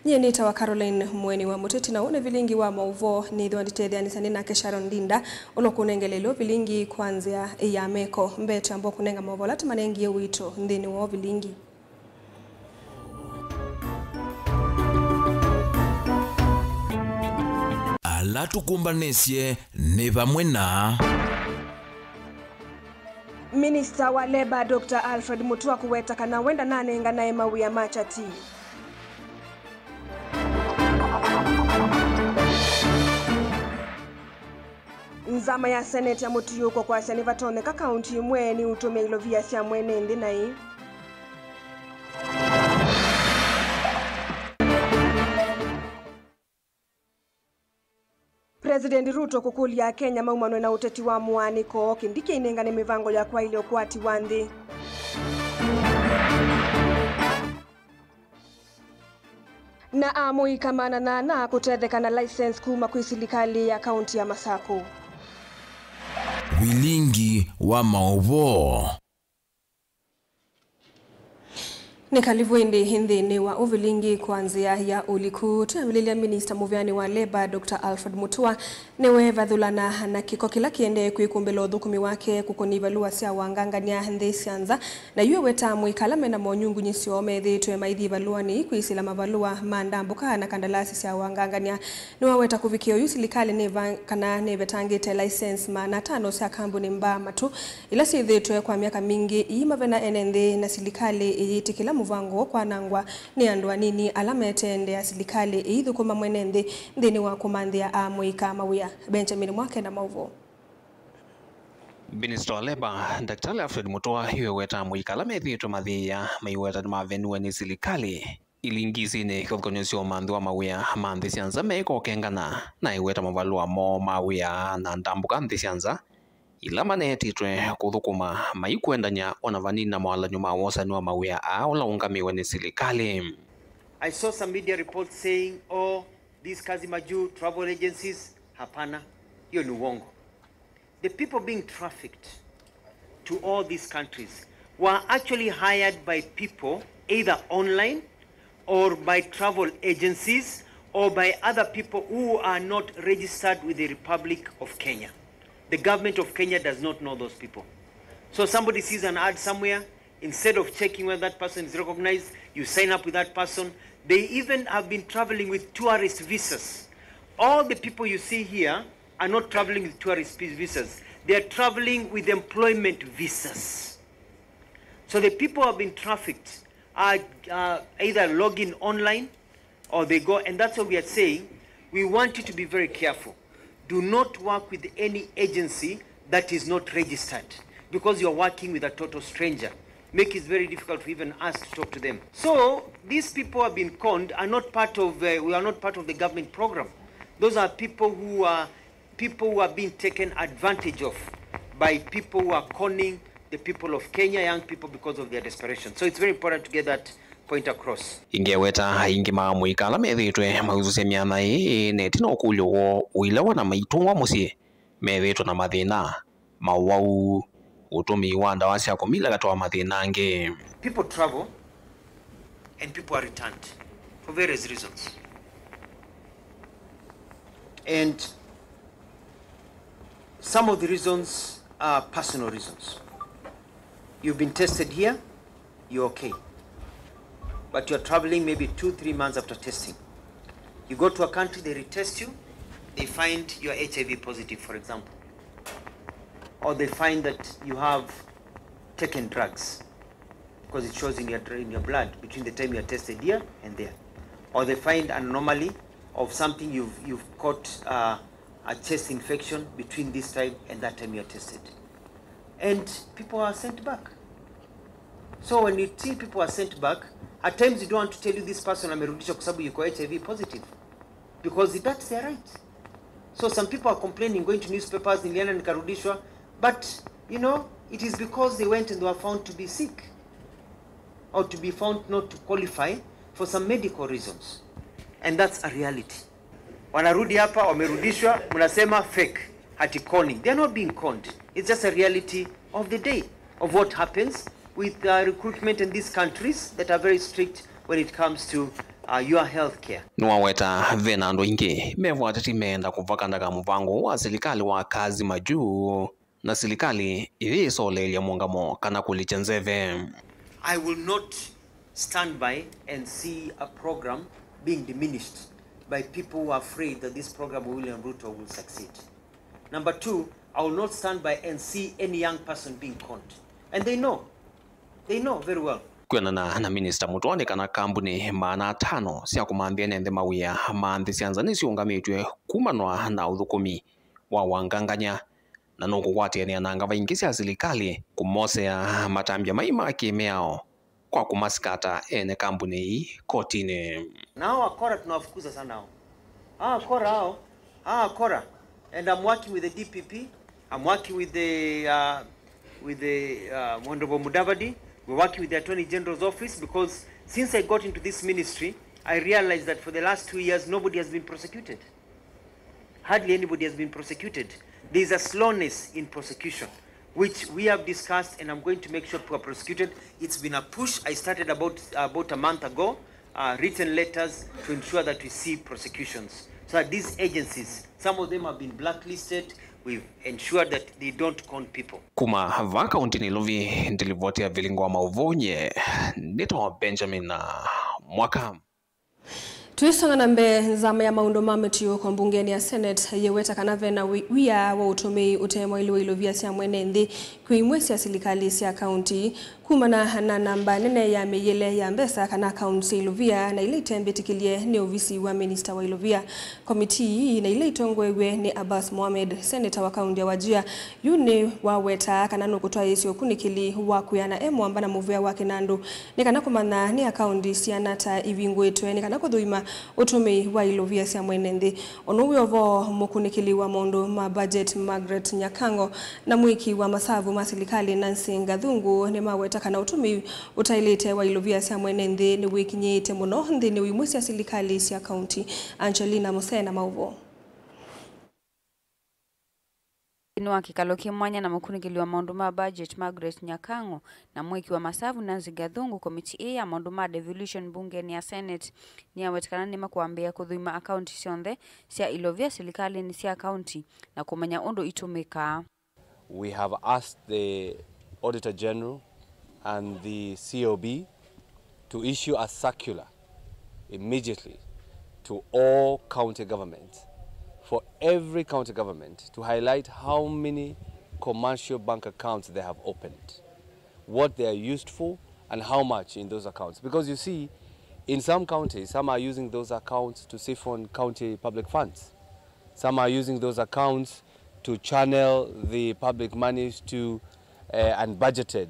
nyenita wa Caroline Mweni wa Muteti na une vilingi wa mauvo ni dhwandite anisani na Sharon Ndinda ulokunengelelo vilingi kwanzia ya meko mbete ambo kunenga mauvo lati manengi ya wito ndini wa vilingi. Alatukumbanesye ne bamwe na Minister wa Leba Dr. Alfred Mutua kuweta kana wenda nanenga na emawi ya machati. Nzama ya Senate ya Mutuyuko kwa Sanivatone ka kaunti mweni utume ilovia sia mwene ndi na hii. President Ruto kukulia Kenya maumano na uteti wa muaniko kindike inengane mivango ya kwa ile okwati wandi. Na amui kamana na kutetheka na license kuma kwa serikali ya kaunti ya Masako. Vilingi wa mauvo Nikalivuindi hindi ni wa uvilingi kwanzia ya ulikute William Minister Muvyani wa Leba Dr. Alfred Mutua niwe vadhulana na kiko kila kiende kuikumbelo dhukumi wake kukunivalua siya wangangania hindi sianza na yue weta muikalame na monyungu nyisi omethi tuwe maidhi valua ni kuisila mavalua maandambuka na kandalasi siya wangangania niwa weta kuvikio yusilikali neva kana neve tangite license maana tano siya kambuni mba matu ila sithi tuwe kwa miaka mingi iimavena enende na silikali iyitikila muvango kwa nangwa ni andwa nini alamete ende ya serikali idhu kuma mwenende ndini wa kumandia amuika mawia Benjamin Mwake na mauvo. Minister wa Leba Dr. Alfred Mutua hiwe weta amuika alamete tumadhia maiweta mavenue ni serikali ilingizi ni kufkonyosio mandua mawia mandi sianza meko kengana na iweta mavalua mo mawia na ndambuka ndi sianza ila maneti twe kuthukuma maikuendanya onavanina mwala nyuma wosa niwa mawia aula ungamiwe ni serikali. I saw some media reports saying, oh, these kazi maju travel agencies, hapana, hiyo ni uongo. The people being trafficked to all these countries were actually hired by people either online or by travel agencies or by other people who are not registered with the Republic of Kenya. The government of Kenya does not know those people. So somebody sees an ad somewhere, instead of checking whether that person is recognized, you sign up with that person. They even have been traveling with tourist visas. All the people you see here are not traveling with tourist visas. They are traveling with employment visas. So the people who have been trafficked are either login online or they go, and that's what we are saying. We want you to be very careful. Do not work with any agency that is not registered because you're working with a total stranger. Make it very difficult for even us to talk to them. So these people have been conned are not part of, we are not part of the government program. Those are people who are being taken advantage of by people who are conning the people of Kenya, young people, because of their desperation. So it's very important to get that point across. Ingeweta ingi maamuika alamethitwe mauzusia miana neti na ukulyo wo uilawa na maitungwa musie methitwe na mathina mawau utumi wanda wasya kumila gatoa mathina nge. People travel and people are returned for various reasons. And some of the reasons are personal reasons. You've been tested here, you're okay. But you're traveling maybe 2-3 months after testing. You go to a country, they retest you, they find you're HIV positive, for example. Or they find that you have taken drugs because it shows in your blood between the time you are tested here and there. Or they find an anomaly of something you've caught a chest infection between this time and that time you are tested. And people are sent back. So when you see people are sent back, at times you don't want to tell you this person amerudishwa kwa sababu yuko HIV positive because that's their right. So some people are complaining, going to newspapers, nilienda nikarudishwa, but you know, it is because they went and they were found to be sick or to be found not to qualify for some medical reasons. And that's a reality. Wanarudi hapa wamerudishwa, mnasema fake, hati conning. They are not being conned. It's just a reality of the day of what happens with recruitment in these countries that are very strict when it comes to your health care. Nwaweta vena ndo ingi mevwatati menda kuvakandaka mupango wa serikali wa kazi majuu na serikali ilisolelia mwangamo kana kulichenzeve. I will not stand by and see a program being diminished by people who are afraid that this program of William Ruto will succeed. Number two, I will not stand by and see any young person being conned. And they know very well. Kwenana na Minister Mutuwa kana kambuni maana 5 sia kumambia nende mawia manthi sianzani siungamitwe kumanwa na uthukumi wa wanganganya na nuku kwatiania nanga vaingi sia serikali kumosea matambia maima kimeao kwa kumaskata ene kambuni hii kotini. Now akora tunawafukuza sana hao. Akora. And I'm working with the DPP. I'm working with the Honorable Mudavadi. We're working with the Attorney General's office because since I got into this ministry, I realized that for the last 2 years, nobody has been prosecuted. Hardly anybody has been prosecuted. There's a slowness in prosecution, which we have discussed, and I'm going to make sure people are prosecuted. It's been a push. I started about a month ago, written letters to ensure that we see prosecutions. So that these agencies, some of them have been blacklisted. We've ensured that they don't con people. Kuma vaka untini lovi ndilivotia vilingo wa mauvonye nito Benjamin na mwaka. Tuisonga na mbe zama ya maundo mametio kwa mbungeni ya Senate yeweta kanave na wia wa utomei utemwa ilo vya siya mwenendi kuimwesi ya silikali siya county kumana na namba nene ya meyele ya mbesa kana county ilovia na ile itembetikilie ni ovisi wa minister wa ilovia. Komiti na ile itongwewe ni Abbas Mohamed, senator wa county ya Wajia, yune waweta kanano kutoa yesi okunikili wakuyana emu na muvea wake nando ni kana kumana ni ya county siya nata ivingwetwe ni kana kudhuima utomei wa ilovia siya mwenende. Onowe ovo mokunikili wa mondo ma budget Margaret Nyakango na mwiki wa masavu masilikali Nancy Gathungu ni maweta kana utomei utailete wa ilovia siya mwenende ni wiki nyete muno ndi ni wimusi ya silikali siya county. Angelina Musena mauvo. Inua kikaloki mwanya na mukunikili wa maunduma budget Margaret Nyakango na mweki wa masavu Nancy Gathungu. Komiti ya maunduma devolution bunge ni ya Senate ni ya wetikana nima kuambia kudhuima akaunti sionde siya ilovia silikali ni siya akaunti na kumanya ondo itumika. We have asked the Auditor General and the COB to issue a circular immediately to all county governments, for every county government to highlight how many commercial bank accounts they have opened, what they are used for, and how much in those accounts. Because you see, in some counties, some are using those accounts to siphon county public funds. Some are using those accounts to channel the public monies to unbudgeted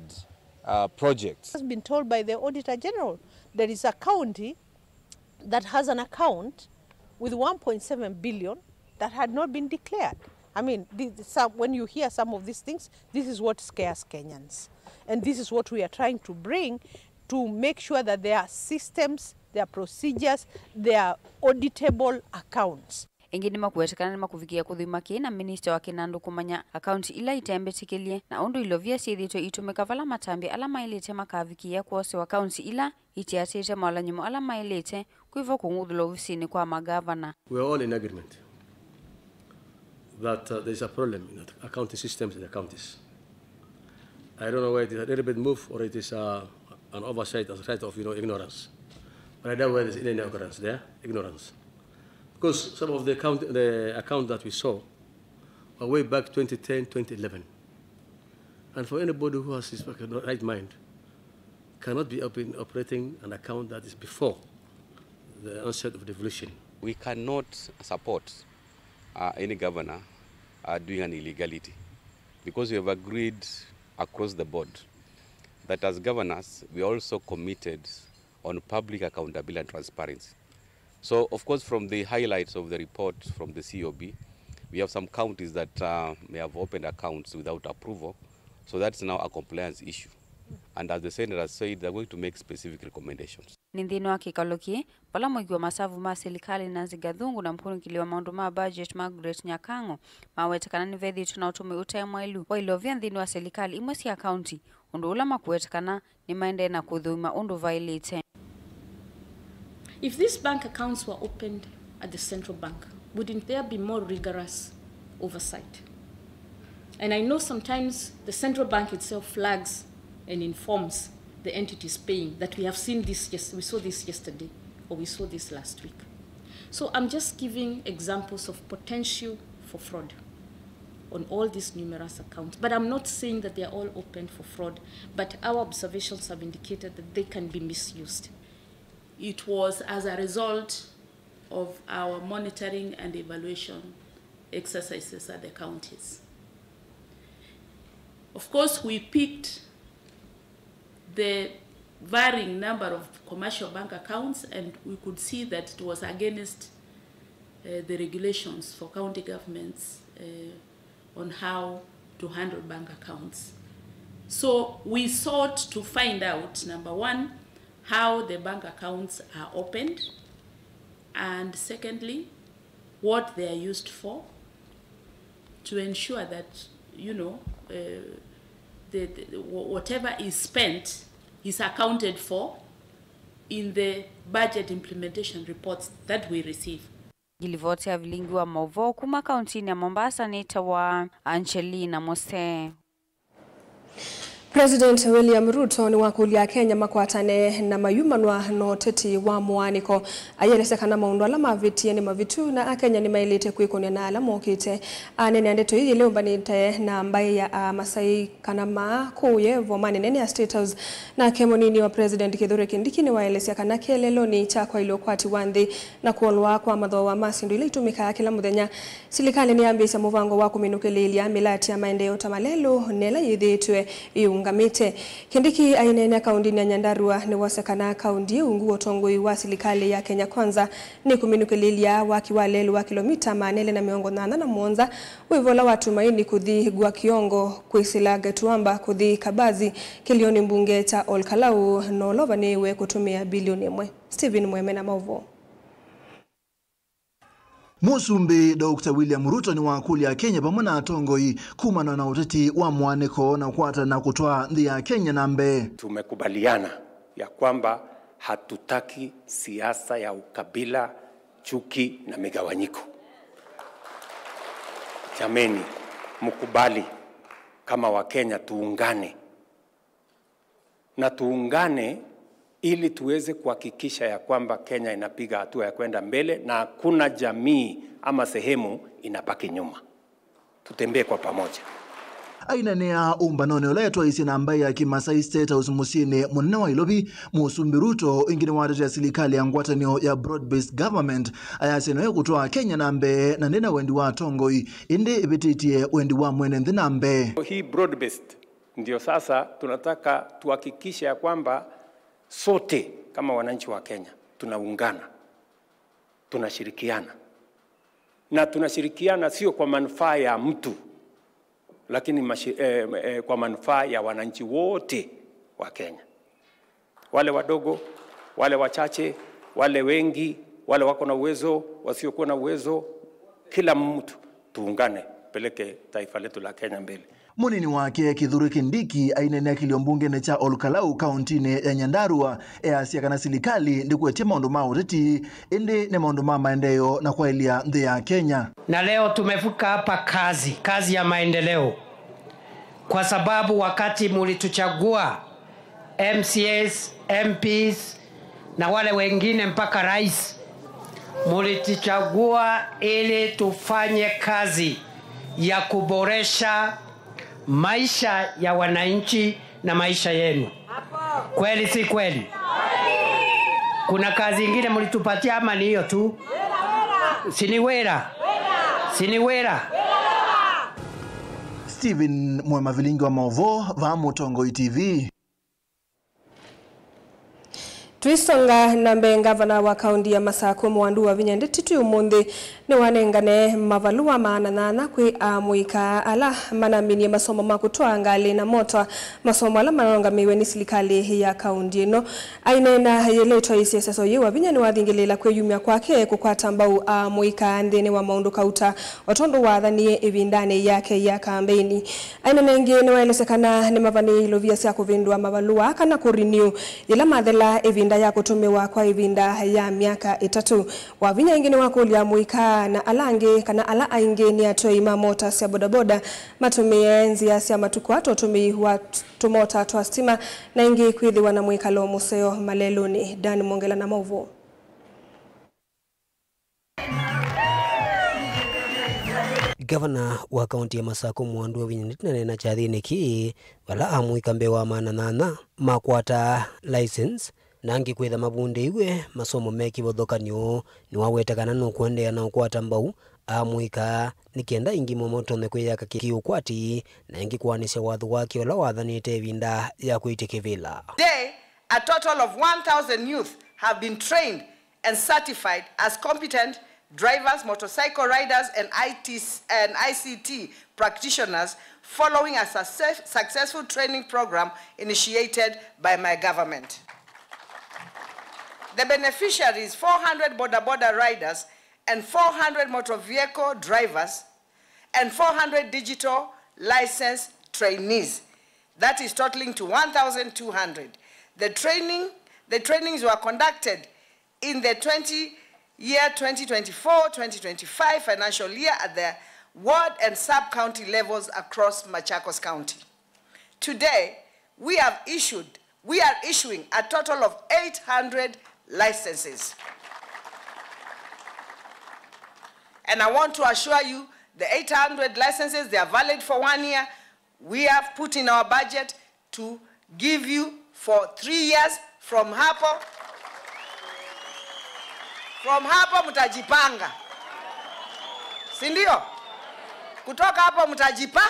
projects. Has been told by the Auditor General there is a county that has an account with 1.7 billion that had not been declared. I mean, when you hear some of these things, this is what scares Kenyans. And this is what we are trying to bring to make sure that there are systems, there are procedures, there are auditable accounts. Ingini makuwetekana nima kufikia kudhuima na minister wa Kinandu kumanya akaunti ila itembetikilie na ondo ilovia siedhito itumeka vala matambi alama ilete makavikia kuose wa akaunti ila itiatete mawalanyumu alama ilete kuivo kungudhulo ofisini kwa magavana. We are all in agreement that there is a problem in the accounting systems in the counties. I don't know whether it is a little bit move or it is an oversight as a result of ignorance. But I don't know whether there is any ignorance there, ignorance. Because some of the account that we saw are way back 2010, 2011. And for anybody who has his right mind, cannot be operating an account that is before the onset of devolution. We cannot support any governor doing an illegality, because we have agreed across the board that as governors, we are also committed on public accountability and transparency. So, of course, from the highlights of the report from the COB, we have some counties that may have opened accounts without approval. So that's now a compliance issue. And as the Senator has said, they're going to make specific recommendations. Nindino wa kikaloki, pala mwiki wa masavu ma serikali Nancy Gathungu na mkunikili wa maunduma budget Margaret Nyakango, mawetekana nivedhi tunautume utemwa ilu wa ilovia ndino wa serikali imwesi ya county, undu ulama kuwetekana ni maende na kudhuima undu vailite. If these bank accounts were opened at the central bank, wouldn't there be more rigorous oversight? And I know sometimes the central bank itself flags and informs the entities paying that we have seen this, we saw this yesterday, or we saw this last week. So I'm just giving examples of potential for fraud on all these numerous accounts. But I'm not saying that they're all open for fraud, but our observations have indicated that they can be misused. It was as a result of our monitoring and evaluation exercises at the counties. Of course, we picked the varying number of commercial bank accounts, and we could see that it was against the regulations for county governments on how to handle bank accounts. So we sought to find out, number one, how the bank accounts are opened, and secondly, what they are used for, to ensure that, you know, whatever is spent is accounted for in the budget implementation reports that we receive. Gilivoti ya vilingi wa Movo kuma kauntini ya Mombasa ni tawa Angelina Mose. President William Ruto ni wakulia Kenya makwatane na mayumanwa no teti wa mwaniko ayelesekana maundu ala mavitie ni mavitu na Kenya ni mailite kwikonia na ala mokite anene andeto hii leo banite na ambaye ya Masai kana makuye vomani nene ya State House na kemonini wa President Kithure Kindiki ni waelesea kana kelelo ni chakwa iliokwati wandhi na kuolwa kwa madho wa masindu ile itumika kila muthenya silikali ni ambisa muvango wa kuminukelilia milati ya maendeleo tamalelo nela yithitwe Ngamite. Kindiki ainene kaundini ya Nyandarua ni wasekana kaundi ungu otongoi wa silikali ya Kenya Kwanza ni kuminukelilia wakiwalelu wa kilomita manele na miongo nana na mwonza wivola watu maini kuthi gwa kiongo kuisilaga tuamba kuthi kabazi kilioni mbunge cha Olkalau no lova niwe kutumia bilioni mwe. Steven Mweme na Mauvo. Musumbi Dr. William Ruto ni wakuli ya Kenya pamoja na tongoi kumana na uteti wa mwaniko na kuata na kutoa ndi ya Kenya nambe. Tumekubaliana ya kwamba hatutaki siasa ya ukabila, chuki na migawanyiko. Jameni, mkubali kama wa Kenya tuungane. Na tuungane ili tuweze kuhakikisha ya kwamba Kenya inapiga hatua ya kwenda mbele na hakuna jamii ama sehemu inabaki nyuma. Tutembee kwa pamoja. Aina nea umbanone uletwa isi na ambaye ya Kimasai State House musine munene wa Ilobi Musumbi Ruto ingine watete ya silikali ya ngwatanio ya broad-based government ayaseno ya kutoa Kenya nambe na nena wendi wa tongoi indi ibititie wendi wa mwene ndi nambe. Hii broad-based ndio sasa tunataka tuhakikishe ya kwamba sote kama wananchi wa Kenya tunaungana, tunashirikiana. Na tunashirikiana sio kwa manufaa ya mtu, lakini kwa manufaa ya wananchi wote wa Kenya. Wale wadogo, wale wachache, wale wengi, wale wako na uwezo, wasiokuwa na uwezo, kila mtu tuungane peleke taifa letu la Kenya mbele. Munini wake Kithure Kindiki ainene kiliombunge ne cha Olkalau kauntini ya Nyandarua asia kana silikali ndikuetia maundu ma uteti indi ne maundu ma maendeleo na kwailia ndi ya Kenya. Na leo tumevuka hapa kazi ya maendeleo, kwa sababu wakati mulituchagua MCAs, MPs na wale wengine mpaka rais, mulituchagua ili tufanye kazi ya kuboresha maisha ya wananchi na maisha yenu. Kweli si kweli? Kuna kazi ingine mlitupatia ama ni hiyo tu? Siniwera. Steven Mwema Vilingi wa Mauvo, Vamu Tongoi TV. Twisonga nambe ngavana wa kaundi ya Masako Mwandu wa Vinyende titu umundi ni wanengane mavalua maana kwi amuika ala manamini masomo makutoa ngali na moto masomo ala manonga miwe ni silikali ya kaundi no ainena yeletwa isiaseso yewa vinyani wathingilela kwe yumia kwake kukwata mbau amuika ndene wa maundu kauta watondo wathanie evindane yake ya kampeni ainena ngi ni waelesekana ni mavani ilovia sia kuvindua mavalua kana kurenew ila mathela kenda ya kutumiwa kwa ivinda ya miaka 3 wavinya ingine wako ya muika na alange kana ala ainge ni atoi mamota sia bodaboda matumie nzia sia matukwato tumi wa tumota twa stima na ingi kwidhi wana muika lo museo maleloni. Dan Mongela na Mauvo. Gavana wa kaunti ya Masako Mwandu Winyitna na chathini ki wala amuika mbewa mananana makwata license nangi kwitha mabunde iwe masomo meki bodhokanyo ni wawetakana no kuendea na ukwata mbau amuika nikienda ingi momoto nekwiyaka kiukwati na ingi kwanisha wathu wake ola wathanite vinda ya kuitikivila. Today, a total of 1,000 youth have been trained and certified as competent drivers, motorcycle riders, and ICT practitioners following a successful training program initiated by my government. The beneficiaries, 400 boda riders and 400 motor vehicle drivers and 400 digital license trainees. That is totaling to 1,200. The trainings were conducted in the 2024-2025 financial year at the ward and sub-county levels across Machakos County. Today, we are issuing a total of 800 licenses. And I want to assure you, the 800 licenses, they are valid for 1 year. We have put in our budget to give you for 3 years. From hapo mtajipanga. Sindio? Kutoka hapo mtajipa.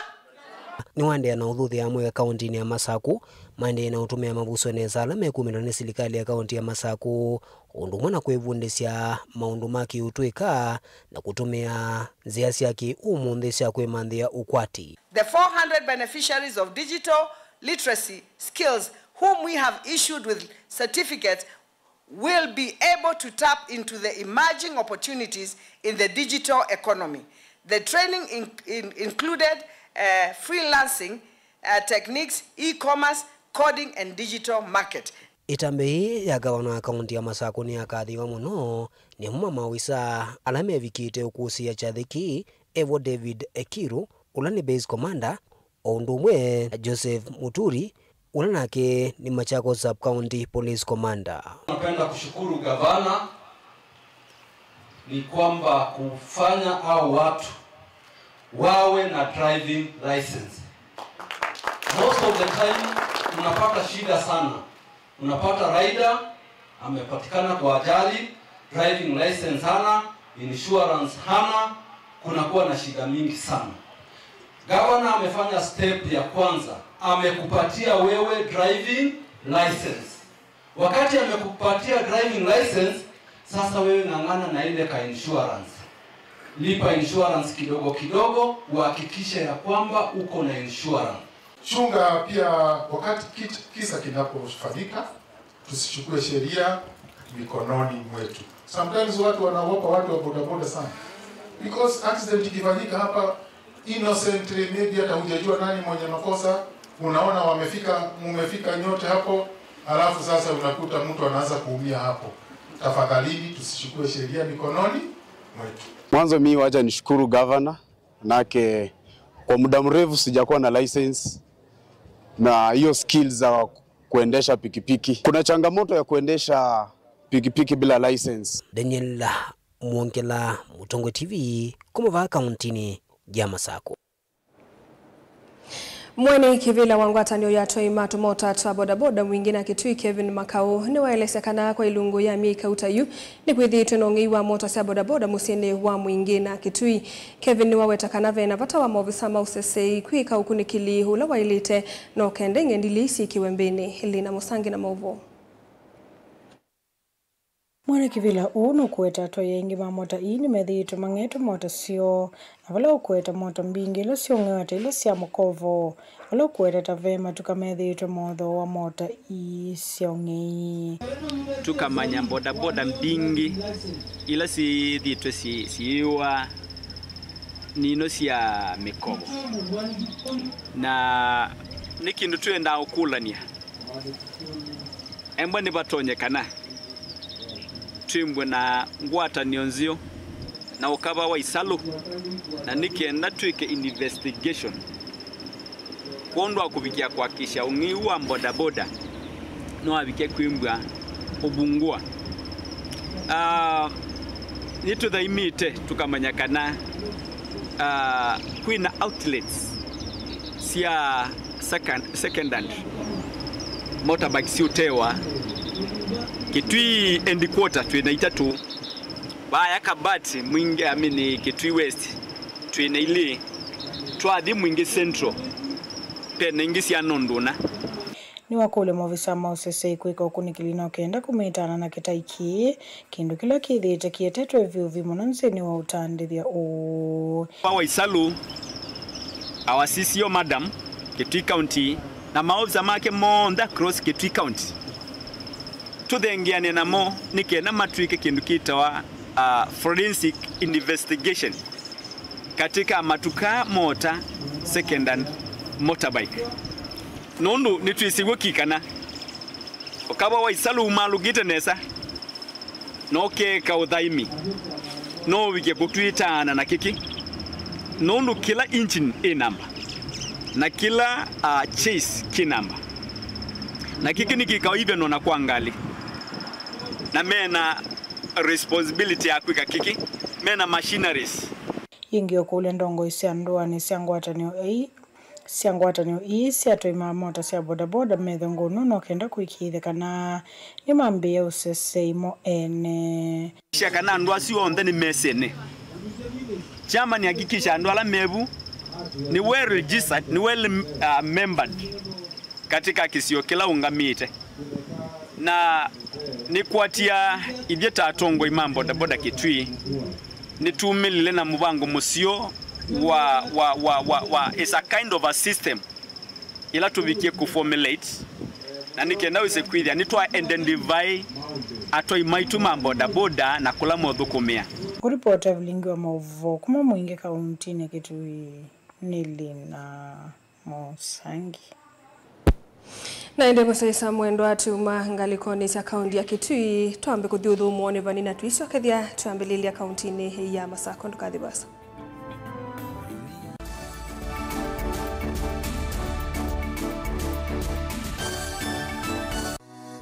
Ni wande na udhuthi ya mwe kaunti ya Masako mande na utumia mabuso neza ala mekumilo ni serikali ya kaunti ya Masako undumana kwevundisya maundu maki utwika na kutumia ziasi yaki umundhisya kwemandhia ukwati. The 400 beneficiaries of digital literacy skills whom we have issued with certificates will be able to tap into the emerging opportunities in the digital economy. The training included freelancing techniques, e-commerce, coding, and digital market. Itambe ya gavana wa kaunti ya Masako ni akathiwa muno ni muma mawisa alame vikite ukusi ya chathiki Evo David Ekiru ulani base commander ondumwe Joseph Muturi ulanake ni Machakos sub county police commander. Napenda kushukuru gavana ni kwamba kufanya hao watu wawe na driving license. Most of the time unapata shida sana. Unapata rider amepatikana kwa ajali, driving license hana, insurance hana, kunakuwa na shida mingi sana. Gavana amefanya step ya kwanza, amekupatia wewe driving license. Wakati amekupatia driving license, sasa wewe ng'ang'ana na ile ka insurance. Lipa insurance kidogo kidogo, uhakikishe ya kwamba uko na insurance. Chunga pia wakati kisa kinapofanyika, tusichukue sheria mikononi mwetu. Sometimes watu wanaogopa watu wa bodaboda sana. Because accident ikifanyika hapa innocently, maybe hata hujajua nani mwenye makosa, unaona mumefika nyote hapo, alafu sasa unakuta mtu anaanza kuumia hapo. Tafadhali tusichukue sheria mikononi mwetu. Mwanzo mimi wacha nishukuru governor nake kwa muda mrefu sijakuwa na license na hiyo skills za kuendesha pikipiki. Kuna changamoto ya kuendesha pikipiki bila license. Daniel Mwongela, Mutongo TV, kumava kauntini ya Masako. Mwene kivila wangwatanio ya toi matu mota twa bodaboda mwingine Kitui Kevin Makau ni waelesekana kwa ilungu ya mika utayu ni kwithi tunongi wa mota sia bodaboda musiene wa mwingine Kitui. Kevin ni wawetakana vena vata wa movisa mausesei kwika ukunikili hula wailite no kendenge ndilisi kiwembeni Helena Musangi na Mauvo. Mwana kivila unu kueta to yengi ma mota ini medhitu mangetu mota sio na wala ukueta mota mbingi ilo sio ngewata ilo siya mokovo wala ukueta tavema tukamedhitu modho wa mota sio ngei tukamanya boda boda mbingi ila si dhitu siwa nino siya mikovo na nikindu tuenda ukulania embo ni batonyekana twimbwe na ngwata nionzio na ukaba wa isalu na nikienda twike investigation kondo akubikia kwa kisha ungiwa bodaboda no abike kwimbwa obungwa nitu the imite tukamanyakana kwina outlets sia secondary motorbike siutewa Kitui end quarter tuinaita tu baya kabati mwingi amini Kitui West tuinaili twathi mwingi central pena ingi sia nonduna ni wakule movisa mausese kwika ukunikilina ukenda kumitana na kitaiki kindu kila kithite kietetwe vyuvi munanzeni wa utandithia wa isalu awasisio madam Kitui County na maofisa make monda cross Kitui County tuthengiane namo nikena matwike kindu kitawa forensic investigation katika matuka mota second hand motorbike nondu nitwisiwe kikana ukaba wa isalu umalugite nesa noke ka uthaimi no wike kutwitana na kiki nondu kila engine a number na kila chase ki number na kiki nikikao even ona kuangali na mena responsibility ya kwika kiki mena machineries yingio kule ndongo isiandua ni siangwatanio isi atoima mota sia bodaboda methongo nuno kenda kuikithe kana ni mambia usese imo ene shakana ndo asio onde ni mesene chama ni hakikisha ndo ala mebu ni well registered ni well membered katika kisio kila ungamite na ni kuatia idieta atongo imambo da boda Kitui ni tumilile na mubango musio wa is a kind of a system ila tubikie kuformulate na nikenda wise kwithia ni twa identify atoi maitu mambo da boda na kula modhukumia kuripota vilingi wa mauvo kuma mwingi kauntini Kitui nilina Musangi na ende kusesa mwendo atuma ngalikoni cia kaunti ya Kitui twambe kuthiuthu muone vanina twiso kethia twambelilia kauntini ya Masako ndukathi basa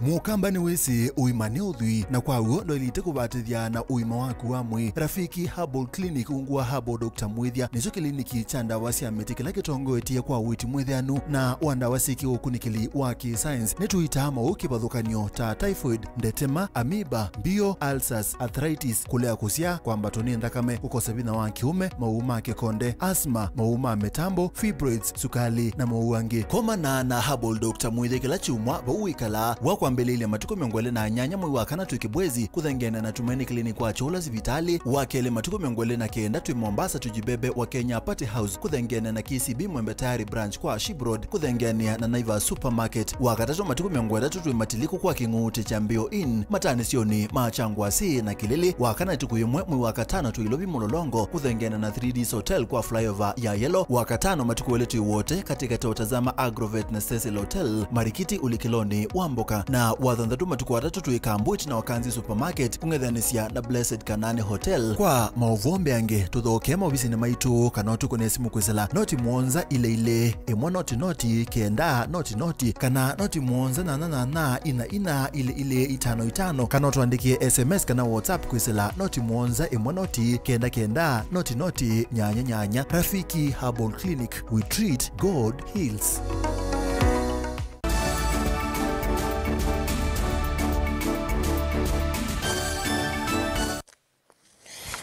Mukambani wese uimane uthui na kwa uo ndoilite kubatithia na uima waku wa mwi Rafiki Herbal Clinic ungwa Herbal Dr. Mwithia nicho kliniki cha ndawa cia miti kila kitongoetie kwa witi mwithianu na wandawa siki ukunikili wa ki-science nituita mauki bathukanio ta typhoid, ndetema, amoeba, bio, ulcers, arthritis, kulea kusia kwa mbatoni ndakame, kukosa bina wa kiume, mauma kikonde, asma, mauma metambo, fibroids, sukali na mauangi. Koma na Herbal Dr. Mwithia kila chumwa bauikala wakwa mbelele matuko miongole na nyanya mwi wakana tukibwezi kuthengena na Tumaini Clinic kwa chola sivitali wakele matuko miongole na kenda tui Mombasa tujibebe wa Kenya Party House kuthengena na KCB Mwembe Tayari branch kwa Shibroad kuthengena na Naiva Supermarket wakatato matuko miongole tui Matiliko kwa Kinguti cha Mbio Inn matani sioni machangwa si na Kilili wakana tukuyumwe mwi wakatano tuilobi Mulolongo kuthengena na 3Ds Hotel kwa flyover ya Yellow wakatano matuko wele tui wote katika tawatazama Agrovet na Cecil Hotel Marikiti Ulikiloni Wamboka na wathandatu matuko watatu tuikambwiti na Wakanzi Supermarket kungethanisia na Blessed Kanane Hotel kwa mauvombe ange tuthoke mawisi ni maitu kanotu kune simu kwizela noti muonza ile imwa noti kenda noti kana noti muonza na ina ile itano kana tuandikie SMS kana WhatsApp kwizela noti muonza imwa noti kenda noti nyanya Rafiki Herbal Clinic, we treat, God heals.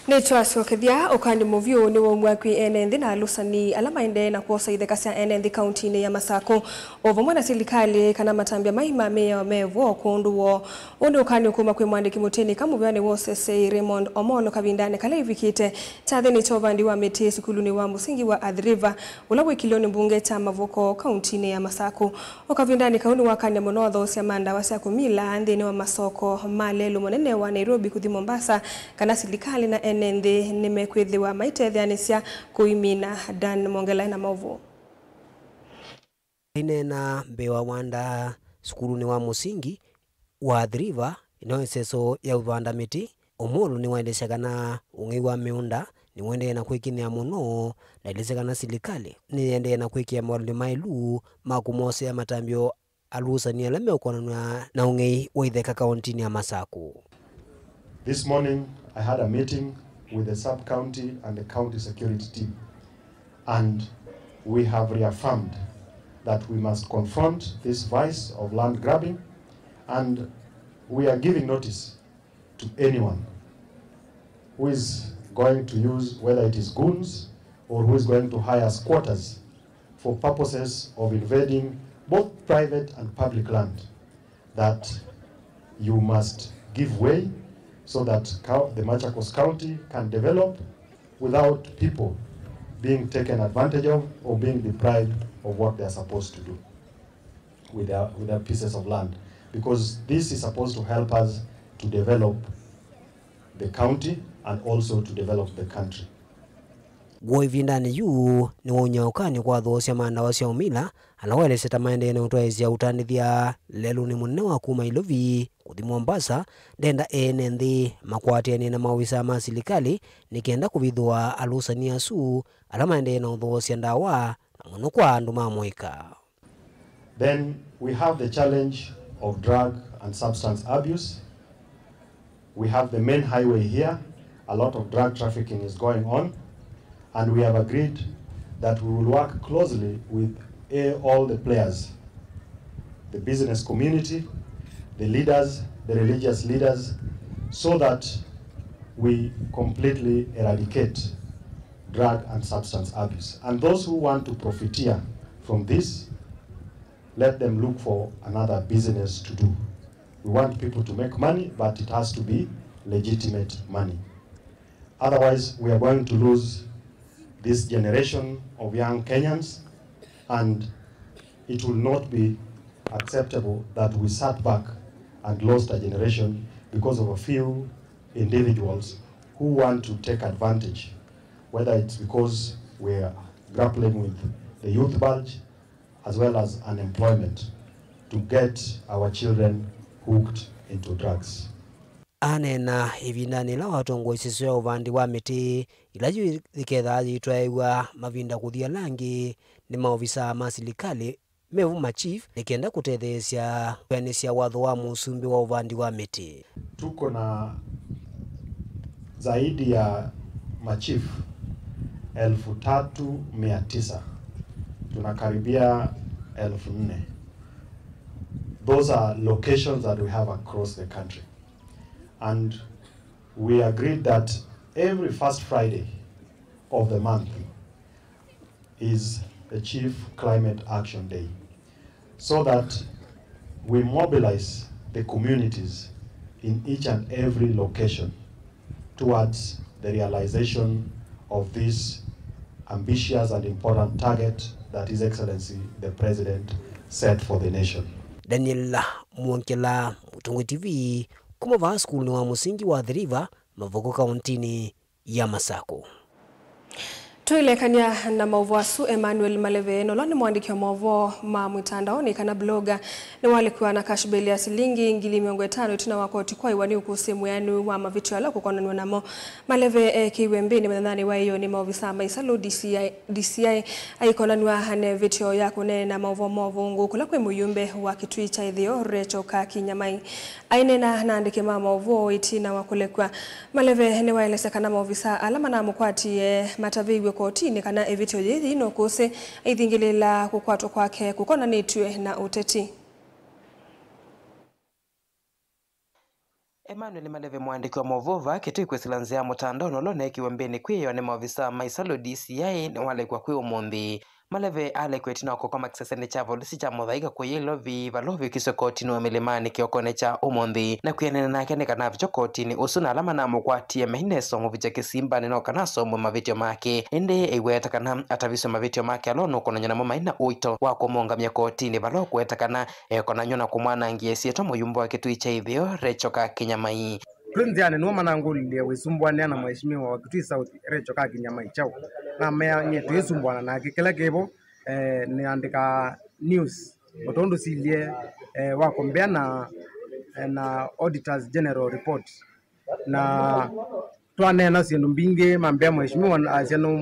Nitwaso kethia ukandi movio ni womwa kwi enendi na lusani alama inde na kuosa itheka cia enendi kaunti ya Masako ovomwe na serikali kana matambia mahima meya mevo kunduwo undi ukandi ukuma kwi mwandiki mutini kamuvyani wosese Raymond Omolo kabindane kala ivikite tathini chovandi wa meti sukuluni wa musingi wa Athi River ulawe kiloni mbunge cha Mavoko kaunti ya Masako ukavindani kauni wakanya monotho cia mandawa cia kumila ndini wa masoko malelu monene wa Nairobi kuthi Mombasa kana serikali na enendi nimekwithiwa maitethyanisia kuimina Dan Mongela na Mauvu inena mbewa wanda sukuru ni wa musingi wa Athi River inoeseso ya uvanda miti umulu ni waendeshagana ung'ei wa miunda ni wende na kwikinia muno na ilizekana silikali ni yende na kwikia maulini mailu makumosea matambio alusania lame ukonanwa na ung'ei wa itheka kauntini ya Masaku. This morning I had a meeting with the sub-county and the county security team, and we have reaffirmed that we must confront this vice of land grabbing, and we are giving notice to anyone who is going to use, whether it is goons or who is going to hire squatters for purposes of invading both private and public land, that you must give way so that the Machakos County can develop without people being taken advantage of or being deprived of what they are supposed to do with their pieces of land. Because this is supposed to help us to develop the county and also to develop the country. Goivindani yu ni wonyaukani kwa thosya mandawa sya umila alaweleseta maendeene utwaisya utanithia lelu ni munene wa kuma Ilovi kuthi Mombasa ndenda ene nthi makwatiani na mawisa ma silikali nikenda kuvithwa alusania su ala maendeene uthosya ndawa na muno kwa andu mamwika. Then we have the challenge of drug and substance abuse. We have the main highway here. A lot of drug trafficking is going on, and we have agreed that we will work closely with all the players, the business community, the leaders, the religious leaders, so that we completely eradicate drug and substance abuse. And those who want to profiteer from this, let them look for another business to do. We want people to make money, but it has to be legitimate money. Otherwise, we are going to lose this generation of young Kenyans, and it will not be acceptable that we sat back and lost a generation because of a few individuals who want to take advantage, whether it's because we're grappling with the youth bulge as well as unemployment, to get our children hooked into drugs. Anena ivindani la watongo isiso ya uvandi wa miti ilaju iketha yitwaiwa mavinda kuthia langi ni maofisa ma silikali mevu machief nikenda kutetheesya kwenisya watho wa musumbi wa uvandi wa miti. Tuko na zaidi ya machief 3,900, tunakaribia 4,000. Those are locations that we have across the country. And we agreed that every first Friday of the month is the Chief Climate Action Day, so that we mobilize the communities in each and every location towards the realization of this ambitious and important target that His Excellency the President set for the nation. Daniel Mwonkela, Mutungu TV, kumava skuli wa musingi wa Athi River, Mavoko kauntini ya Masaku. Tuilekania na mauvu asu Emmanuel Maleve nolo ni mwandiki wa mauvu mwitandaoni kana bloga ni walikuwa na kashbeli ya silingi ngili 500 itina wakoti kwa iwani ukusimu yanu wa mavitu yalo kukonanwa namo. Maleve kiwembe ni mdhandani wa iyo ni mauvisa maisalo DCI aikonanwa hane vitu ya kune na mauvu ngu kula kwe muyumbe wa kitui cha idhio Recho ka Kinyamai. Aine na naandike mauvu itina wakulekwa. Maleve ni waelese kana mauvisa alama na mkwati mataviwe kotini kana evitio jithi no kuse ithingilela kukwatwa kwake kukona nitwe na uteti. Emmanuel Maleve mwandiki wa Movova kitui kwesilanzia mutandao nolone kiwembeni kwiyo ni maofisa maisalo DCI ni wale kwa kwi umundi. Maleve ale kwetina kwa makisesene cha volisi cha modhaiga kwa Ilovi valovi kisokotini wa milimani kiokone cha umundi na kuyenene na kene kana vicho kotini usuna alama na mkwati ya mehineso muvija kisimba nino kanaso mwa mavitio make ende iweta kana ataviso mavitio make alono kona nyona mama ina uito wako monga mya kotini valo kuweta kana kona nyona kumwana ngiesieto muyumbo wa kitui cha idhio Recho ka Kinyamai. Kunziane nuwa manangulilie wisumbwane na mheshimiwa wa Kitui South Recho ka Kinyamai chao na mea nyetu yisumbwana na kikela kebo ni andika news otondo silie wako mbea na na Auditors General Report na twanena sindu mbingi mambia mheshimiwa asiano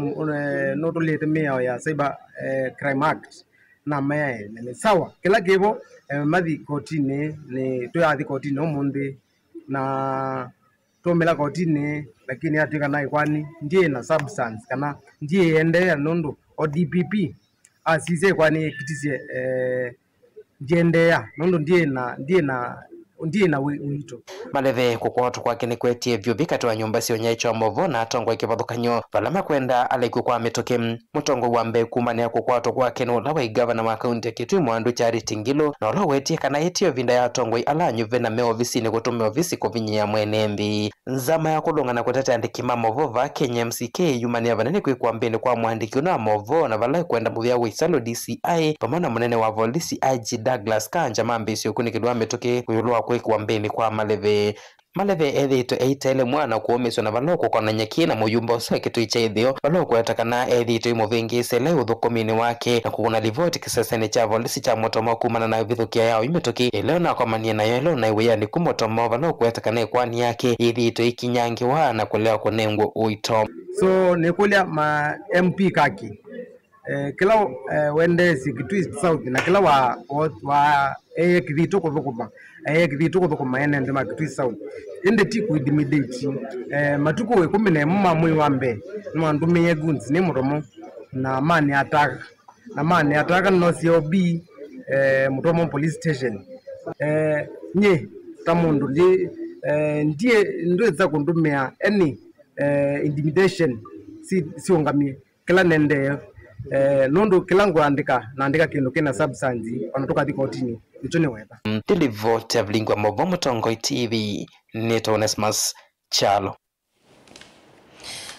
notulete mea ya Cyber Crime Act na mea ni sawa kila kibo mathi kotini ni tuyathi kotini umundi na tumela kotini lakini atika nai kwani ndiye na substance kana ndiye ende nundu o DPP asize kwani kitisie ndiendea nundu ndiye na wito maleve kukwatu kwake ni kwetie vyubi kati wa nyumba sio nyaicho movo na atongo ikivathukanyo valama kwenda alaiku kwa mitoke mutongo wa mbe kumania kukwatu kwake ni ulawa igavana wa kaunti ya Kitui Mwandu Charity Ngilu na ula wetie kana yetio vinda ya atongo alanyu vena me ofisi ni kutume ofisi kuvinyia mwenembi nzama ya kulunga na kutete andikima movo va Kenya MCK yumania vanene kwa mbeni kwa mwandiki una movo na valai kwenda muvia Waisalo DCI pamana munene wa polisi IG Douglas Kanja mambisi ukunikidwa mitoke kuyulua kwa mbeni kwa maleve ethito eitele mwana kuomiswa na valoko kona nyaki na muyumba usa kitu icha ithio valoko yatakana ethito imovingi sele uthukumini wake na kukuna livoti kisasene cha polisi cha motomo kumana na vithukia yao imetoki ileo na kwa mania na yelo na iwea ni kumotomo valoko yatakana kwani yake ethito ikinyangiwa na kulea kunengwa uito so nikulia ma MP kaki kila wende Kitui South na kila wa kithito kuthukuma ene ndema Kitui South ende tiku intimidate matuko we 10 mwi wambe no ndumenye guns ni muromo na mani ataka no COB muromo police station nye tamundu ndiye ndweza kundumia any intimidation si ungamie kila nende nondo kilango andika kindu kina substance wanatoka thikotini nicho ni weba Televote Vlingwa Movo Mutongo TV Neto Onesmus Chalo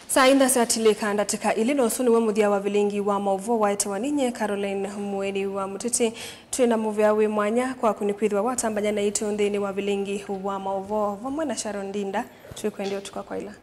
Sainda satilika ndatika ilino suni wa muthia wa vilingi wa Movo waite waninye Caroline Mweni wa Mutiti twina muvya wi mwanya kwa kunikwithwa watambanya na itu ndini wa vilingi wa Movo vamwe na Sharon Dinda twikwendio tukwa kwa ila